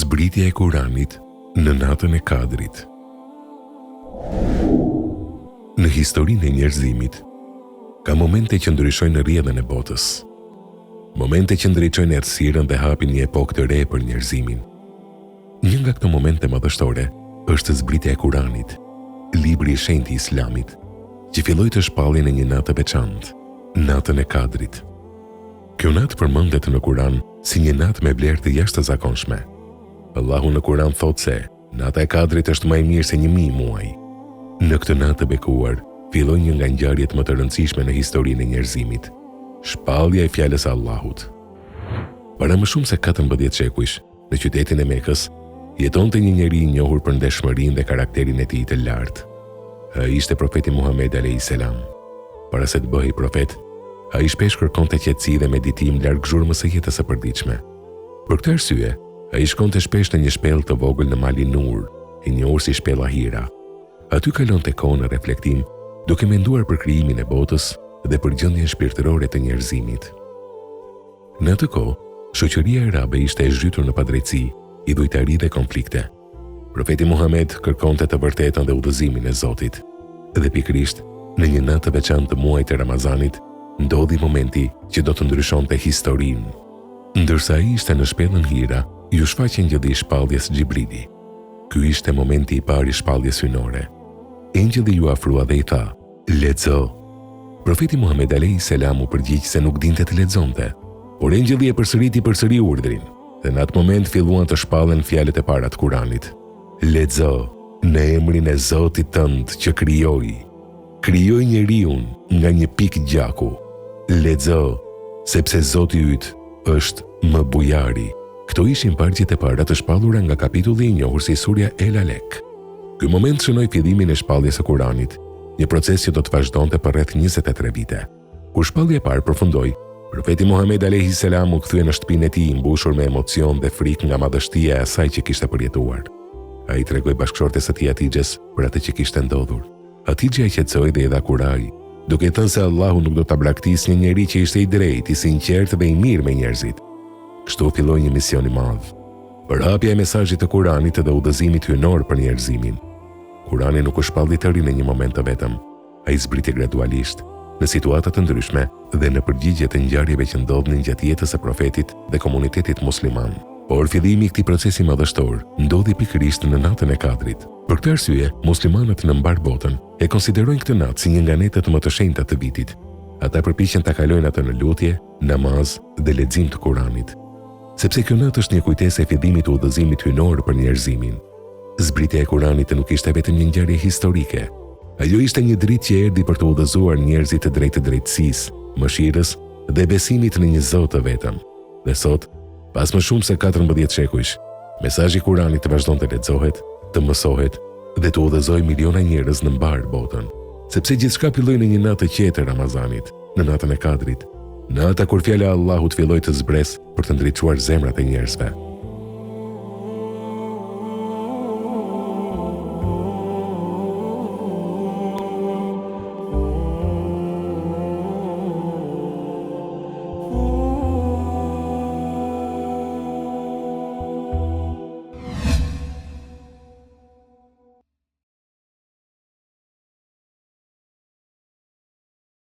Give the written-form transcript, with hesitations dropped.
Zbritja e Kuranit në natën e Kadrit. Në historinë e njerëzimit, ka momente që ndryshojnë rrjedhën e botës. Momente që ndriçojnë errësirën dhe hapin një epokë të re për njerëzimin. Një nga këto momente madhështore është zbritja e Kuranit, libri i shenjtë i Islamit, që filloi të shpallej në një natë të veçantë, natën e Kadrit. Kjo natë përmendet në Kuran si një natë me vlerë të jashtëzakonshme. Allahu në Kuran thotë se nata e Kadrit është më e mirë se 1000 muaj. Në këtë natë të bekuar, filloi një nga ngjarjet më të rëndësishme në historinë e njerëzimit, shpallja e fjalës së Allahut. Para më shumë se 14 shekujsh, në qytetin e Mekës, jetonte një njeri i njohur për ndeshmërinë dhe karakterin e tij të lartë. Ai ishte profeti Muhamedi alayhis salam. Para se të bëhej profet, ai shpesh kërkonte qetësi dhe meditim larg zhurmës së jetës së përditshme. Për këtë arsye, ai shkonte shpesh në një shpellë të vogël në malin Nur, e njohur si shpella Hira. Aty kalonte kohën në reflektim, duke menduar për krijimin e botës dhe për gjendjen shpirtërore të njerëzimit. Në atë kohë, shoqëria arabe ishte e zhytur në padrejtësi, idhujtari dhe konflikte. Profeti Muhammed kërkonte të vërtetën dhe udhëzimin e Zotit. Dhe pikërisht, në një natë të veçantë të muajit të Ramazanit, ndodhi momenti që do të ndryshonte historinë. Ndërsa ai ishte në shpellën Hira, ju shfaqen gjëdi shpalljes Xhibrili. Ky ishte momenti i parë i shpalljes hyjnore. Engjëlli ju afrua dhe i tha: "Lexo." Profeti Muhammed alayhis salam u përgjigj se nuk dinte të lexonte, por engjëlli e përsëri urdhrin, dhe në atë moment filluan të shpallen fjalët e para të Kuranit. "Lexo, në emrin e Zotit tënd që krijoi njeriun nga një pikë gjaku. Lexo, sepse Zoti yt është më bujari." Këto ishin parqet e para të shpallura nga kapitulli i njohur si Surja El Alek. Ky moment shënoi fillimin e shpalljes së Kuranit, një proces që do të vazhdonte për rreth 23 vite. Kur shpallja e parë përfundoi, profeti Muhammed alayhis salam u kthye në shtëpinë e tij i mbushur me emocion dhe frikë nga madhështia e asaj që kishte përjetuar. Ai tregoi bashkëshortes së tij Hatixhes për atë që kishte ndodhur. Hatixha i qetësoi dhe i dha kuraj, duke thënë se Allahu nuk do ta braktisë një njeri që ishte i drejtë, i sinqertë dhe i mirë me njerëzit. Kështu filloi një mision i madh, përhapja e mesazhit të Kuranit dhe udhëzimit hyjnor për njerëzimin. Kurani nuk u shpalli të rinë në një moment të vetëm. Ai zbriti gradualisht, në situata të ndryshme dhe në përgjigje të ngjarjeve që ndodhin gjatë jetës së profetit dhe komunitetit musliman. Por fillimi i këtij procesi madhështor ndodhi pikërisht në natën e Kadrit. Për këtë arsye, muslimanët në mbar botën e konsiderojnë këtë natë si një nga netët më të shenjta të vitit. Ata përpiqen ta kalojnë atë në lutje, namaz dhe lexim të Kuranit, sepse kjo natë është një kujtesë e fillimit të udhëzimit hyjnor për njerëzimin. Zbritja e Kuranit nuk ishte vetëm një ngjarje historike. Ajo ishte një dritë që erdhi për të udhëzuar njerëzit të drejtë drejtësisë, mëshirës dhe besimit në një Zot të vetëm. Dhe sot, pas më shumë se 14 shekujsh, mesazhi i Kuranit vazhdon të lexohet, të mësohet dhe të udhëzojë miliona njerëz në mbar botën. Sepse gjithçka filloi në një natë të qetë të Ramazanit, në natën e Kadrit, nata kur fjala e Allahut filloi të zbresë për të ndriçuar zemrat e njerëzve.